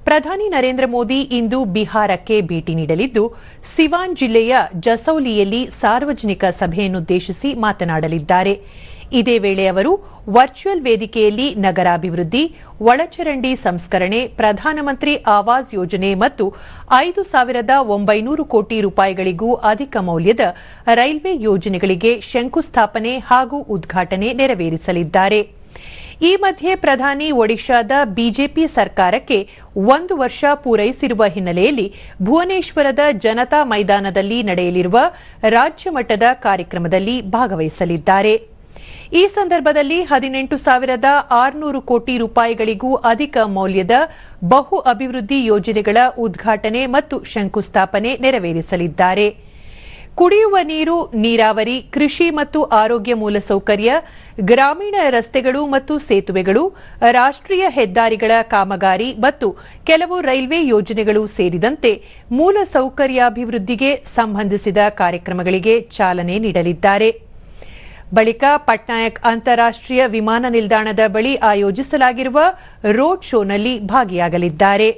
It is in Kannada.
ಪ್ರಧಾನಿ ನರೇಂದ್ರ ಮೋದಿ ಇಂದು ಬಿಹಾರಕ್ಕೆ ಭೇಟಿ ನೀಡಲಿದ್ದು, ಸಿವಾನ್ ಜಿಲ್ಲೆಯ ಜಸೌಲಿಯಲ್ಲಿ ಸಾರ್ವಜನಿಕ ಸಭೆಯನ್ನುದ್ದೇಶಿಸಿ ಮಾತನಾಡಲಿದ್ದಾರೆ. ಇದೇ ವೇಳೆ ಅವರು ವರ್ಚುವಲ್ ವೇದಿಕೆಯಲ್ಲಿ ನಗರಾಭಿವೃದ್ಧಿ, ಒಳಚರಂಡಿ ಸಂಸ್ಕರಣೆ, ಪ್ರಧಾನಮಂತ್ರಿ ಆವಾಸ್ ಯೋಜನೆ ಮತ್ತು 5,900 ಕೋಟಿ ರೂಪಾಯಿಗಳಿಗೂ ಅಧಿಕ ಮೌಲ್ಯದ ರೈಲ್ವೆ ಯೋಜನೆಗಳಿಗೆ ಶಂಕುಸ್ಥಾಪನೆ ಹಾಗೂ ಉದ್ಘಾಟನೆ ನೆರವೇರಿಸಲಿದ್ದಾರೆ. ಈ ಮಧ್ಯೆ ಪ್ರಧಾನಿ ಒಡಿಶಾದ ಬಿಜೆಪಿ ಸರ್ಕಾರಕ್ಕೆ 1 ವರ್ಷ ಪೂರೈಸಿರುವ ಹಿನ್ನೆಲೆಯಲ್ಲಿ ಭುವನೇಶ್ವರದ ಜನತಾ ಮೈದಾನದಲ್ಲಿ ನಡೆಯಲಿರುವ ರಾಜ್ಯ ಮಟ್ಟದ ಕಾರ್ಯಕ್ರಮದಲ್ಲಿ ಭಾಗವಹಿಸಲಿದ್ದಾರೆ. ಈ ಸಂದರ್ಭದಲ್ಲಿ 18,600 ಕೋಟಿ ರೂಪಾಯಿಗಳಿಗೂ ಅಧಿಕ ಮೌಲ್ಯದ ಬಹು ಅಭಿವೃದ್ಧಿ ಯೋಜನೆಗಳ ಉದ್ಘಾಟನೆ ಮತ್ತು ಶಂಕುಸ್ಥಾಪನೆ ನೆರವೇರಿಸಲಿದ್ದಾರೆ. ಕುಡಿಯುವ ನೀರು, ನೀರಾವರಿ, ಕೃಷಿ ಮತ್ತು ಆರೋಗ್ಯ ಮೂಲಸೌಕರ್ಯ, ಗ್ರಾಮೀಣ ರಸ್ತೆಗಳು ಮತ್ತು ಸೇತುವೆಗಳು, ರಾಷ್ಟ್ರೀಯ ಹೆದ್ದಾರಿಗಳ ಕಾಮಗಾರಿ ಮತ್ತು ಕೆಲವು ರೈಲ್ವೆ ಯೋಜನೆಗಳು ಸೇರಿದಂತೆ ಮೂಲಸೌಕರ್ಯಾಭಿವೃದ್ಧಿಗೆ ಸಂಬಂಧಿಸಿದ ಕಾರ್ಯಕ್ರಮಗಳಿಗೆ ಚಾಲನೆ ನೀಡಲಿದ್ದಾರೆ. ಬಳಿಕ ಪಟ್ನಾಯಕ್ ಅಂತಾರಾಷ್ಟ್ರೀಯ ವಿಮಾನ ನಿಲ್ದಾಣದ ಬಳಿ ಆಯೋಜಿಸಲಾಗಿರುವ ರೋಡ್ ಶೋನಲ್ಲಿ ಭಾಗಿಯಾಗಲಿದ್ದಾರೆ.